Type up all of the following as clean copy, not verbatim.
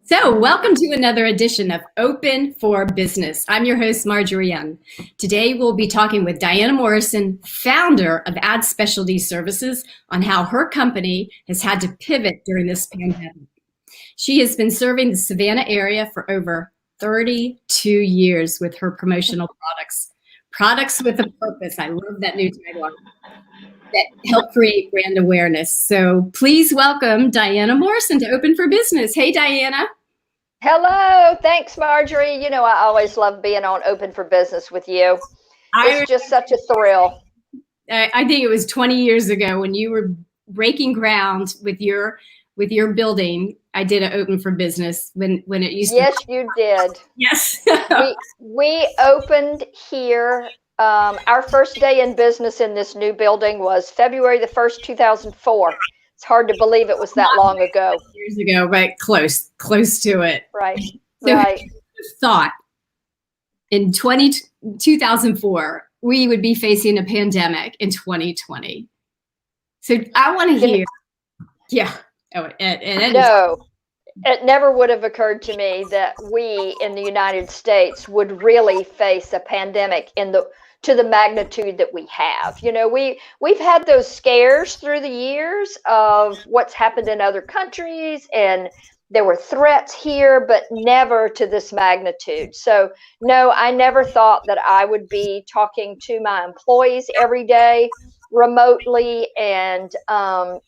So, welcome to another edition of Open for Business. I'm your host, Marjorie Young. Today, we'll be talking with Diana Morrison, founder of Ad Specialty Services, on how her company has had to pivot during this pandemic. She has been serving the Savannah area for over 32 years with her promotional products. Products with a purpose. I love that new tagline. That help create brand awareness. So please welcome Diana Morrison to Open for Business. Hey, Diana. Hello. Thanks, Marjorie. You know, I always love being on Open for Business with you. It's just such a thrill. I think it was 20 years ago when you were breaking ground with your building. I did an Open for Business when it used to. Yes, you did. Yes. we opened here. Our first day in business in this new building was February the 1st, 2004. It's hard to believe it was that long ago. Years ago, but close to it. Right. So right. Thought in 2004 we would be facing a pandemic in 2020. So I want to hear. Yeah. Oh, no, it never would have occurred to me that we in the United States would really face a pandemic to the magnitude that we have. You know, we've had those scares through the years of what's happened in other countries, and there were threats here, but never to this magnitude. So no, I never thought that I would be talking to my employees every day remotely and,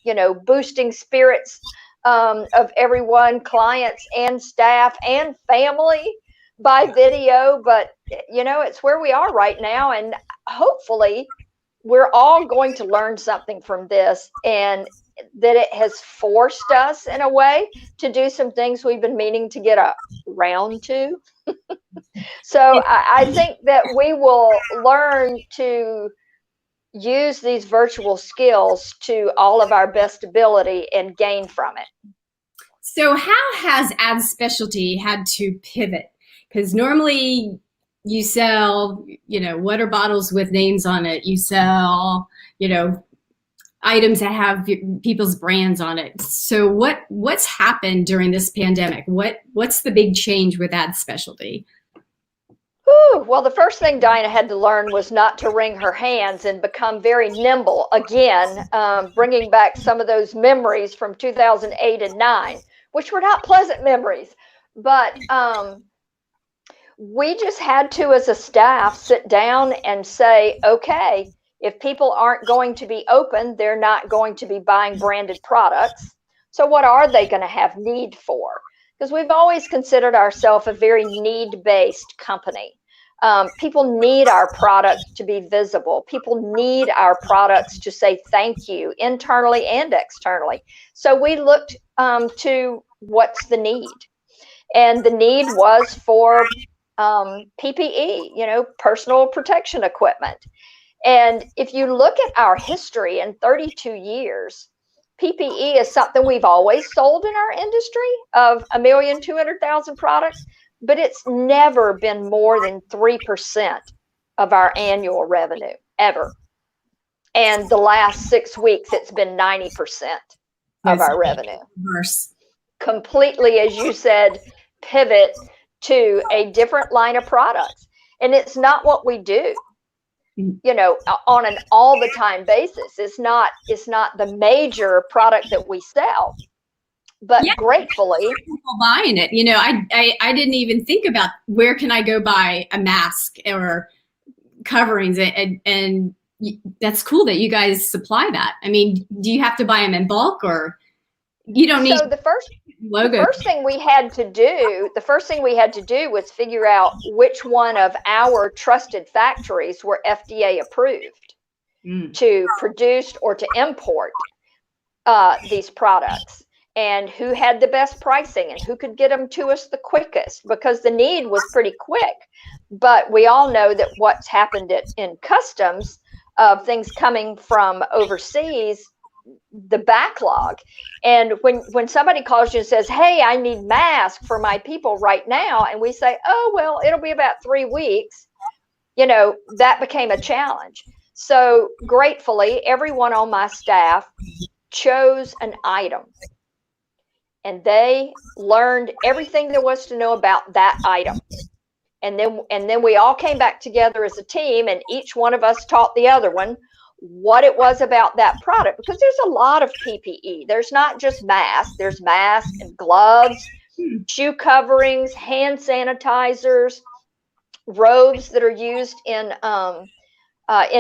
you know, boosting spirits of everyone, clients and staff and family by video. But you know, it's where we are right now, and hopefully we're all going to learn something from this, and that it has forced us in a way to do some things we've been meaning to get around to. So I think that we will learn to use these virtual skills to all of our best ability and gain from it. So how has Ad Specialty had to pivot? Because normally you sell, you know, water bottles with names on it. You sell, you know, items that have people's brands on it. So what's happened during this pandemic? What's the big change with Ad Specialty? Well, the first thing Diana had to learn was not to wring her hands and become very nimble again, bringing back some of those memories from 2008 and 9, which were not pleasant memories. But we just had to, as a staff, sit down and say, okay, if people aren't going to be open, they're not going to be buying branded products. So what are they going to have need for? Because we've always considered ourselves a very need-based company. People need our products to be visible. People need our products to say thank you internally and externally. So we looked to what's the need. And the need was for PPE, you know, personal protection equipment. And if you look at our history in 32 years, PPE is something we've always sold in our industry of 1,200,000 products, but it's never been more than 3% of our annual revenue ever. And the last 6 weeks, it's been 90% of our revenue. Completely, as you said, pivot to a different line of products. And it's not what we do, you know, on an all the time basis. It's not the major product that we sell. But yeah, gratefully, people buying it. You know, I didn't even think about where can I go buy a mask or coverings, and that's cool that you guys supply that. I mean, do you have to buy them in bulk, or you don't need? So the first thing we had to do was figure out which one of our trusted factories were FDA approved to produce or to import these products, and who had the best pricing and who could get them to us the quickest, because the need was pretty quick. But we all know that what's happened in customs of things coming from overseas, the backlog. And when somebody calls you and says, hey, I need masks for my people right now, and we say, oh, well, it'll be about 3 weeks, you know, that became a challenge. So gratefully, everyone on my staff chose an item and they learned everything there was to know about that item. And then we all came back together as a team, and each one of us taught the other one what it was about that product, because there's a lot of PPE. There's not just masks. There's masks and gloves, shoe coverings, hand sanitizers, robes that are used in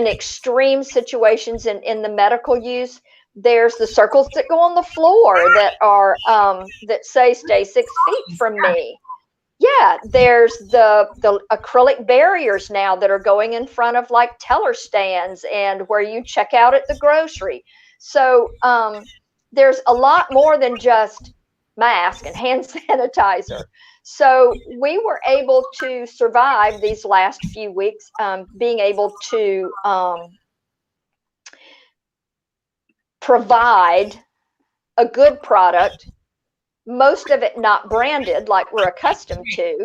extreme situations in the medical use. There's the circles that go on the floor that are that say "stay 6 feet from me." Yeah, there's the acrylic barriers now that are going in front of like teller stands and where you check out at the grocery. So there's a lot more than just mask and hand sanitizer. So we were able to survive these last few weeks, being able to provide a good product, most of it not branded like we're accustomed to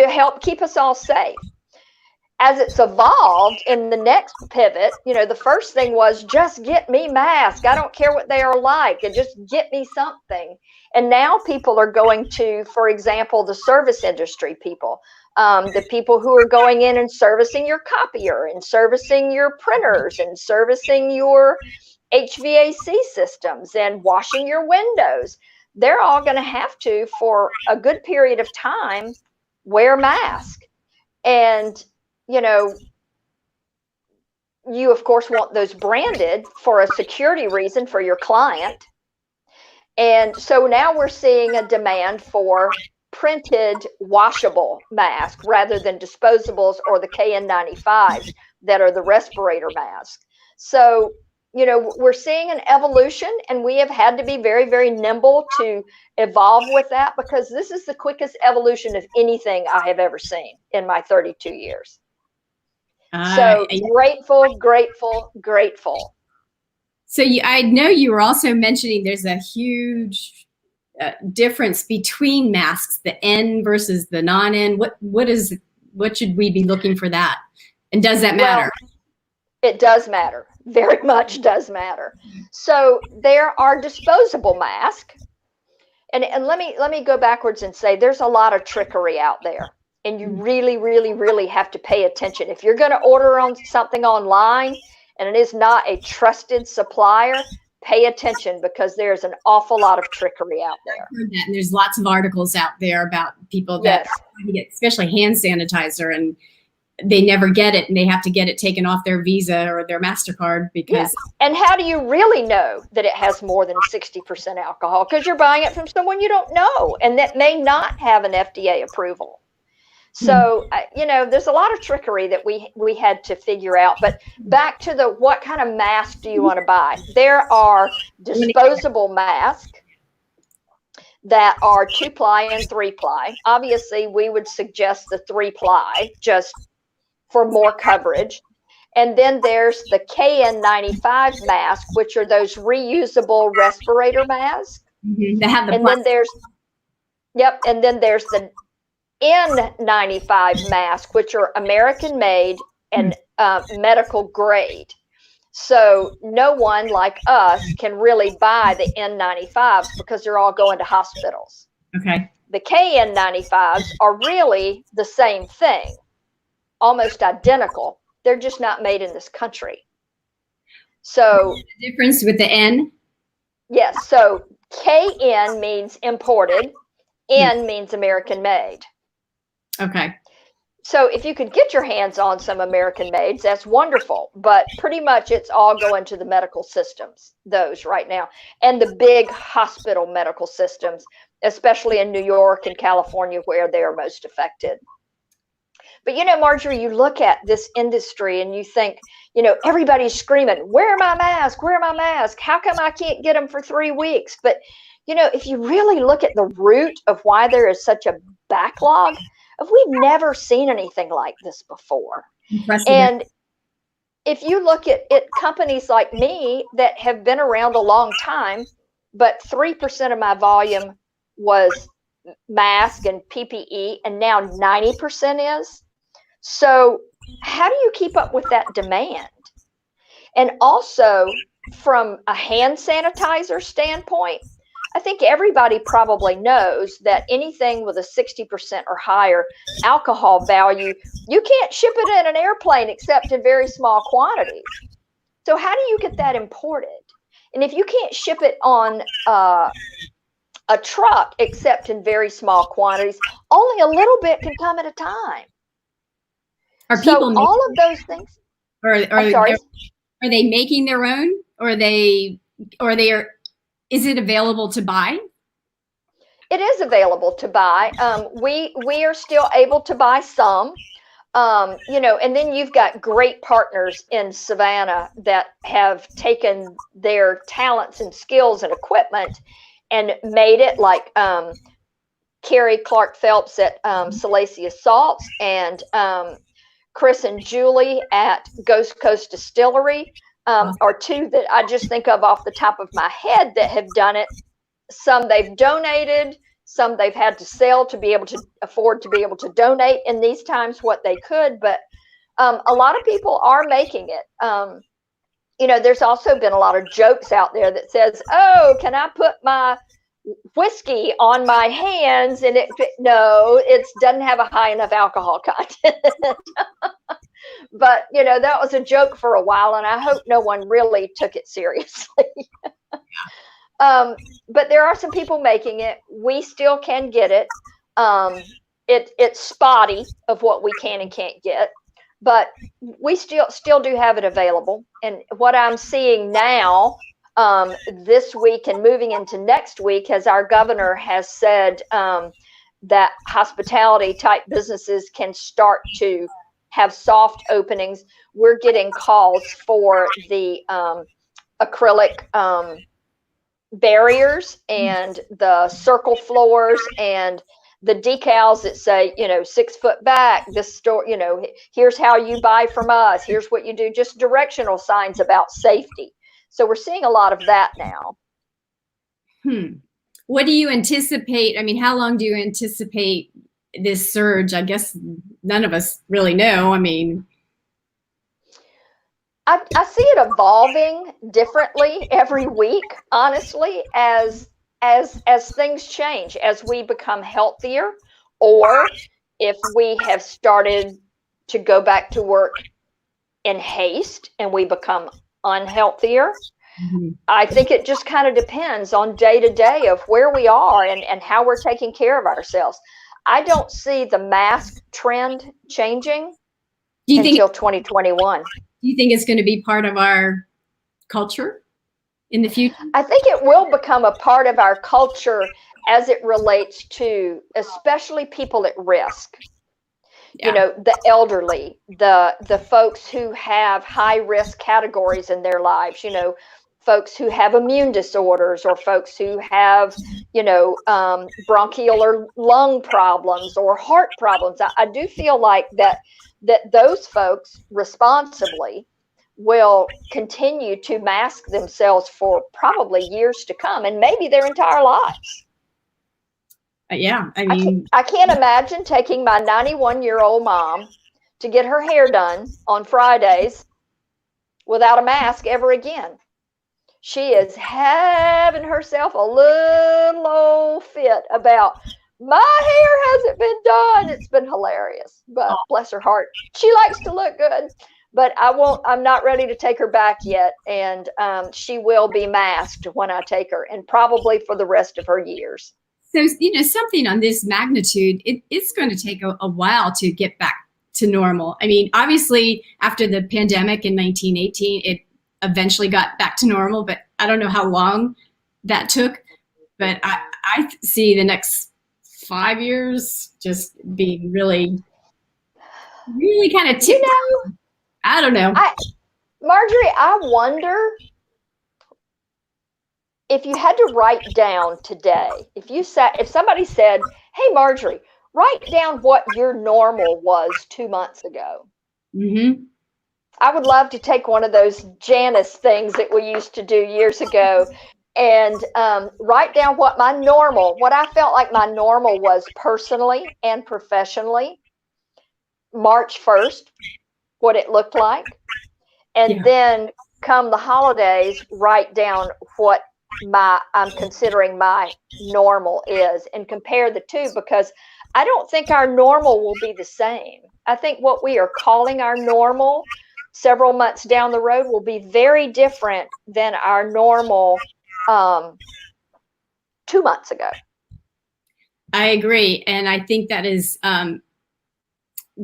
help keep us all safe. As it's evolved in the next pivot, the first thing was just get me masks. I don't care what they are like, and just get me something. And now people are going to, for example, the service industry people, the people who are going in and servicing your copier and servicing your printers and servicing your HVAC systems and washing your windows. They're all going to have to, for a good period of time, wear masks. And, you, of course, want those branded for a security reason for your client. And so now we're seeing a demand for printed washable masks rather than disposables or the KN95s that are the respirator masks. So, we're seeing an evolution, and we have had to be very, very nimble to evolve with that, because this is the quickest evolution of anything I have ever seen in my 32 years. So grateful. So I know you were also mentioning there's a huge difference between masks, the N versus the non-N. What should we be looking for that? And does that matter? Well, it does matter. Very much does matter. So there are disposable masks. And let me go backwards and say there's a lot of trickery out there. And you really, really, really have to pay attention. If you're going to order something online and it is not a trusted supplier, pay attention, because there's an awful lot of trickery out there. I've heard that, and there's lots of articles out there about people that get, especially hand sanitizer, and they never get it, and they have to get it taken off their Visa or their MasterCard because. And how do you really know that it has more than 60% alcohol? Because you're buying it from someone you don't know, and that may not have an FDA approval. So, there's a lot of trickery that we had to figure out. But back to what kind of mask do you want to buy? There are disposable masks that are 2-ply and 3-ply. Obviously, we would suggest the 3-ply just for more coverage. And then there's the KN95 mask, which are those reusable respirator masks. Mm-hmm. They have the and then there's the N95 mask, which are American made and medical grade. So no one like us can really buy the N95s because they're all going to hospitals. Okay. The KN95s are really the same thing, almost identical. They're just not made in this country. So the difference with the N? Yes. So KN means imported. N means American made. Okay. So if you could get your hands on some American mades, that's wonderful. But pretty much it's all going to the medical systems, those right now. And the big hospital medical systems, especially in New York and California, where they are most affected. But, Marjorie, you look at this industry and you think, everybody's screaming, wear my mask, wear my mask. How come I can't get them for 3 weeks? But, if you really look at the root of why there is such a backlog, we've never seen anything like this before. Impressive. And if you look at companies like me that have been around a long time, but 3% of my volume was mask and PPE, and now 90% is. So how do you keep up with that demand? And also from a hand sanitizer standpoint, I think everybody probably knows that anything with a 60% or higher alcohol value, you can't ship it in an airplane except in very small quantities. So how do you get that imported? And if you can't ship it on a truck except in very small quantities, only a little bit can come at a time. Are So people all of those things. I'm sorry. Are they making their own, or is it available to buy? It is available to buy. We are still able to buy some. You know, and then you've got great partners in Savannah that have taken their talents and skills and equipment and made it, like Carrie Clark Phelps at Salacia Salts, and Chris and Julie at Ghost Coast Distillery are two that I just think of off the top of my head that have done it. Some they've donated, some they've had to sell to be able to afford to be able to donate in these times what they could. But a lot of people are making it. You know, there's also been a lot of jokes out there that says, oh, can I put my whiskey on my hands? And no, it doesn't have a high enough alcohol content. But, you know, that was a joke for a while, and I hope no one really took it seriously. But there are some people making it. We still can get it. It's spotty of what we can and can't get, but we still do have it available. And what I'm seeing now, this week and moving into next week, as our governor has said, that hospitality type businesses can start to have soft openings. We're getting calls for the acrylic barriers and the circle floors and the decals that say, you know, 6 foot back, this store, you know, here's how you buy from us, here's what you do, just directional signs about safety. So we're seeing a lot of that now. What do you anticipate? I mean, how long do you anticipate this surge? I guess none of us really know. I mean, I see it evolving differently every week, honestly, as things change, as we become healthier, or if we have started to go back to work in haste and we become unhealthier. I think it just kind of depends on day to day of where we are and how we're taking care of ourselves. I don't see the mask trend changing until 2021. Do you think it's going to be part of our culture in the future? I think it will become a part of our culture as it relates to especially people at risk. Yeah. You know, the elderly, the folks who have high risk categories in their lives, you know, folks who have immune disorders, or folks who have, you know, bronchial or lung problems or heart problems. I do feel like that those folks responsibly will continue to mask themselves for probably years to come, and maybe their entire lives. Yeah, I mean, I can't imagine taking my 91-year-old mom to get her hair done on Fridays without a mask ever again. She is having herself a little old fit about, my hair hasn't been done. It's been hilarious, but bless her heart, she likes to look good. But I'm not ready to take her back yet, and she will be masked when I take her, and probably for the rest of her years. So, you know, something on this magnitude, it's going to take a while to get back to normal. I mean, obviously, after the pandemic in 1918, it eventually got back to normal, but I don't know how long that took. But I see the next 5 years just being really, really kind of, you know, I don't know. Marjorie, I wonder if you had to write down today, if somebody said, hey, Marjorie, write down what your normal was 2 months ago. I would love to take one of those Janice things that we used to do years ago and write down what I felt like my normal was personally and professionally, March 1st, what it looked like. And then come the holidays, write down what I'm considering my normal is, and compare the two, because I don't think our normal will be the same. I think what we are calling our normal several months down the road will be very different than our normal 2 months ago. I agree. And I think that is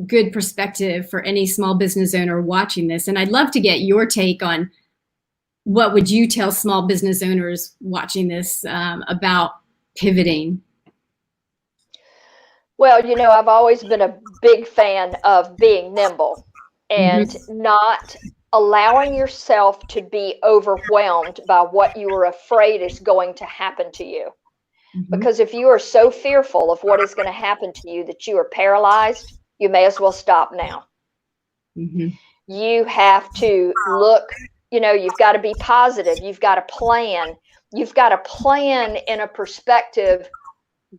good perspective for any small business owner watching this. And I'd love to get your take on what would you tell small business owners watching this about pivoting? Well, you know, I've always been a big fan of being nimble and not allowing yourself to be overwhelmed by what you are afraid is going to happen to you. Because if you are so fearful of what is going to happen to you that you are paralyzed, you may as well stop now. You have to look, you know, you've got to be positive. You've got to plan. You've got to plan in a perspective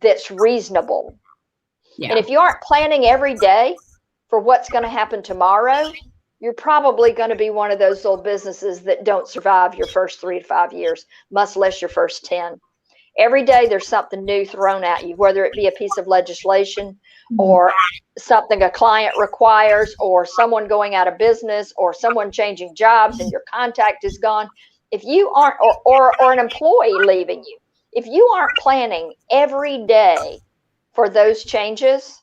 that's reasonable. Yeah. And if you aren't planning every day for what's going to happen tomorrow, you're probably going to be one of those little businesses that don't survive your first 3 to 5 years, much less your first 10. Every day there's something new thrown at you, whether it be a piece of legislation or something a client requires, or someone going out of business, or someone changing jobs and your contact is gone. If you aren't, or an employee leaving you, if you aren't planning every day for those changes,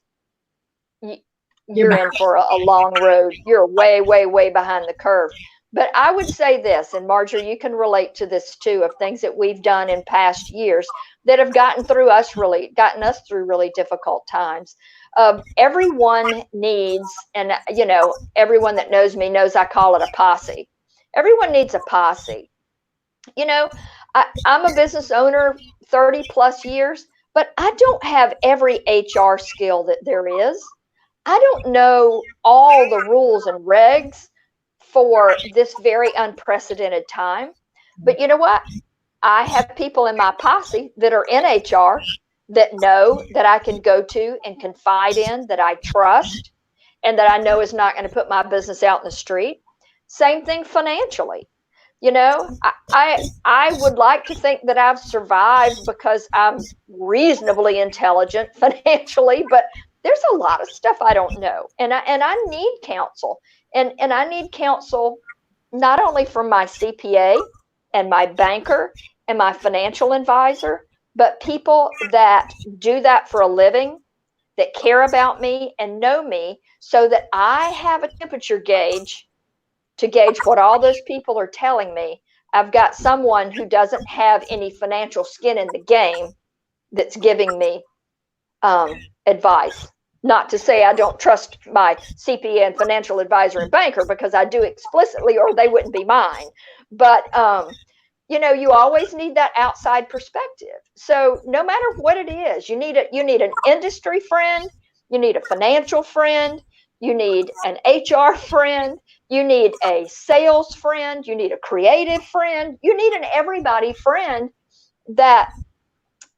you're in for a long road. You're way, way, way behind the curve. But I would say this, and Marjorie, you can relate to this too, of things that we've done in past years that have gotten us through really difficult times. Everyone needs, and you know, everyone that knows me knows I call it a posse. Everyone needs a posse. You know, I'm a business owner 30 plus years, but I don't have every HR skill that there is. I don't know all the rules and regs for this very unprecedented time. But you know what? I have people in my posse that are in HR that know that I can go to and confide in, that I trust, and that I know is not going to put my business out in the street. Same thing financially. You know, I would like to think that I've survived because I'm reasonably intelligent financially, but there's a lot of stuff I don't know. And I need counsel. And I need counsel not only from my CPA and my banker and my financial advisor, but people that do that for a living, that care about me and know me, so that I have a temperature gauge to gauge what all those people are telling me. I've got someone who doesn't have any financial skin in the game that's giving me advice. Not to say I don't trust my CPA and financial advisor and banker, because I do explicitly, or they wouldn't be mine. But, you know, you always need that outside perspective. So no matter what it is, you need an industry friend, you need a financial friend, you need an HR friend, you need a sales friend, you need a creative friend, you need an everybody friend that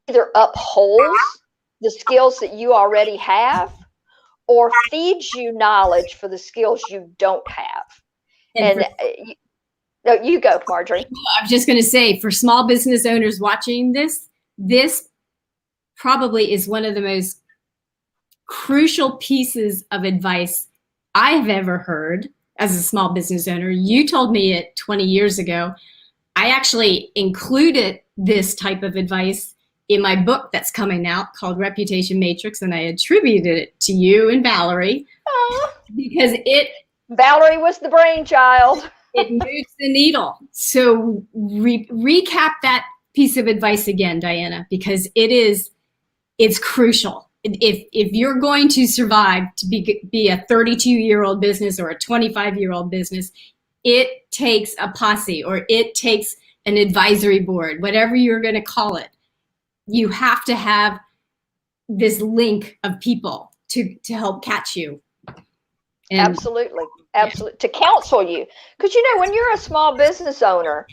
either upholds the skills that you already have or feeds you knowledge for the skills you don't have. And no, you go, Marjorie. I was just going to say, for small business owners watching this, this probably is one of the most crucial pieces of advice I have ever heard as a small business owner. You told me it 20 years ago. I actually included this type of advice in my book that's coming out called Reputation Matrix, and I attributed it to you and Valerie. Because Valerie was the brainchild. It moves the needle. So recap that piece of advice again, Diana, because it's crucial. If you're going to survive to be a 32-year-old business or a 25-year-old business, it takes a posse, or it takes an advisory board, whatever you're going to call it. You have to have this link of people to help catch you. And absolutely. To counsel you. Because, you know, when you're a small business owner,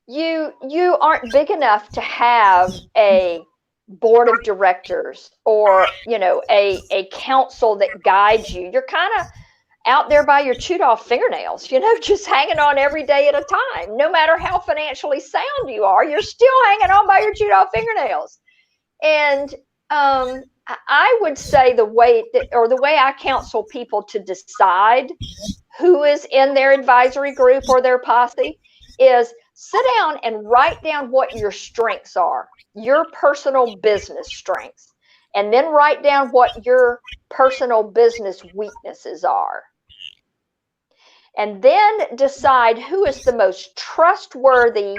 you aren't big enough to have a board of directors or, you know, a council that guides you. You're kind of out there by your chewed off fingernails, just hanging on every day at a time. No matter how financially sound you are, you're still hanging on by your chewed off fingernails. And I would say the way I counsel people to decide who is in their advisory group or their posse is sit down and write down what your strengths are, your personal business strengths, and then write down what your personal business weaknesses are. And then decide who is the most trustworthy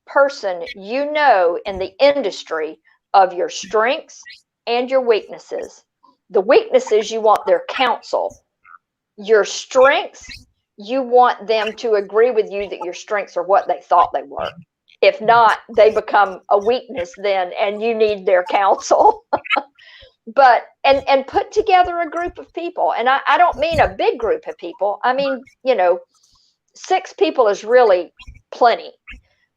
person in the industry of your strengths and your weaknesses. The weaknesses, you want their counsel. Your strengths, you want them to agree with you that your strengths are what they thought they were. If not, they become a weakness then, and you need their counsel. But, and put together a group of people. And I don't mean a big group of people. I mean, 6 people is really plenty.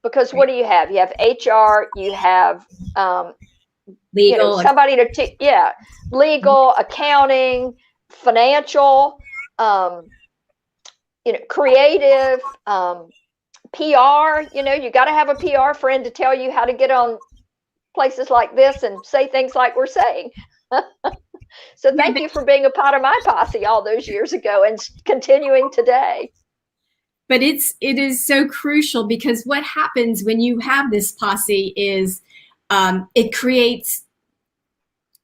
Because what do you have? You have HR, you have legal, somebody to legal, accounting, financial, creative, PR. You got to have a PR friend to tell you how to get on places like this and say things like we're saying. So thank you for being a part of my posse all those years ago and continuing today. But it is so crucial, because what happens when you have this posse is it creates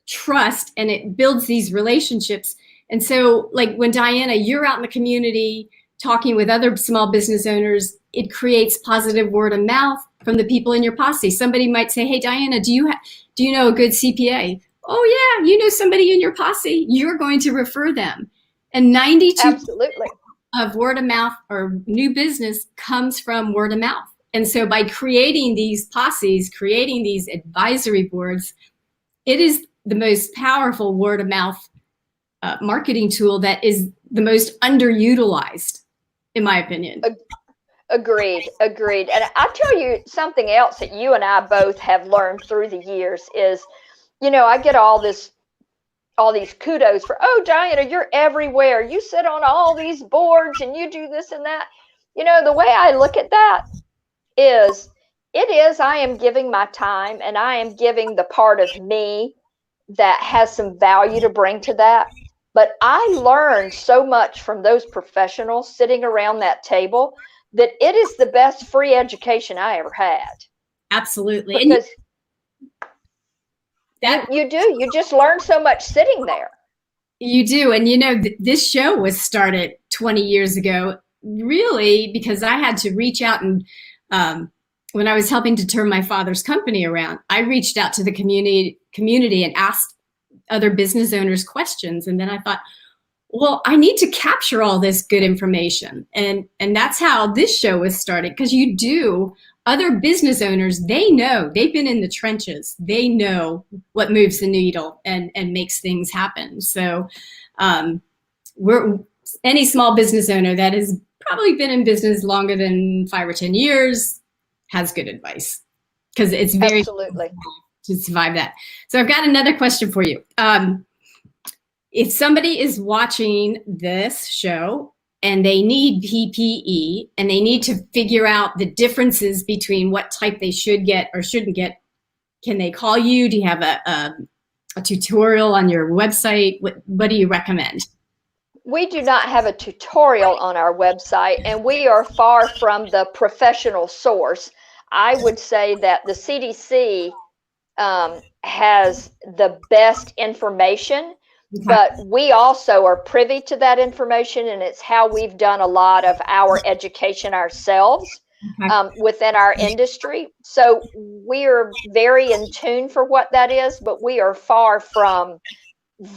trust and it builds these relationships. And so, like when Diana, you're out in the community talking with other small business owners, it creates positive word of mouth from the people in your posse. Somebody might say, "Hey, Diana, do you know a good CPA?" "Oh yeah, you know somebody in your posse." You're going to refer them, and 92 absolutely of word of mouth or new business comes from word of mouth. And so by creating these posses, creating these advisory boards, it is the most powerful word of mouth marketing tool that is the most underutilized, in my opinion. Agreed. And I'll tell you something else that you and I both have learned through the years is, I get all these kudos for, "Oh, Diana, you're everywhere. You sit on all these boards and you do this and that." The way I look at that is, I am giving my time and I am giving the part of me that has some value to bring to that. But I learned so much from those professionals sitting around that table that it is the best free education I ever had. Absolutely. Because you do. You just learn so much sitting there. You do. And this show was started 20 years ago, really, because I had to reach out and when I was helping to turn my father's company around, I reached out to the community and asked other business owners questions. And then I thought, well, I need to capture all this good information. And that's how this show was started, because other business owners, they know, they've been in the trenches. They know what moves the needle and makes things happen. So any small business owner that has probably been in business longer than 5 or 10 years has good advice, because it's very absolutely to survive that. So I've got another question for you. If somebody is watching this show and they need PPE and they need to figure out the differences between what type they should get or shouldn't get, can they call you? Do you have a tutorial on your website? What do you recommend? We do not have a tutorial on our website, and we are far from the professional source. I would say that the CDC has the best information, but we also are privy to that information, and it's how we've done a lot of our education ourselves within our industry. So we are very in tune for what that is, but we are far from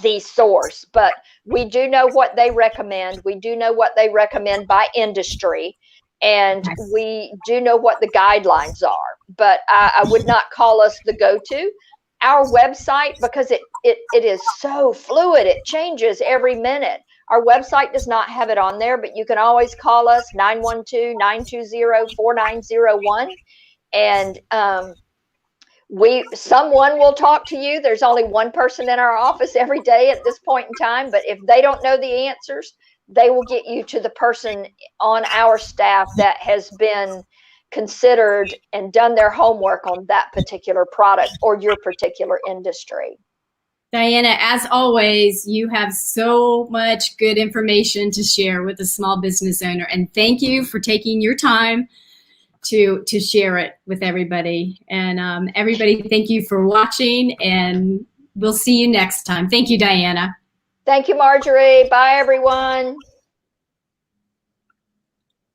the source. But we do know what they recommend. We do know what they recommend by industry, and we do know what the guidelines are. But I would not call us the go-to. Our website, because it is so fluid, it changes every minute. Our website does not have it on there, but you can always call us 912-920-4901, and someone will talk to you. There's only one person in our office every day at this point in time, but if they don't know the answers, they will get you to the person on our staff that has been considered and done their homework on that particular product or your particular industry. Diana, as always, you have so much good information to share with a small business owner, and thank you for taking your time to share it with everybody. And everybody, thank you for watching, and we'll see you next time. Thank you, Diana. Thank you, Marjorie. Bye, everyone.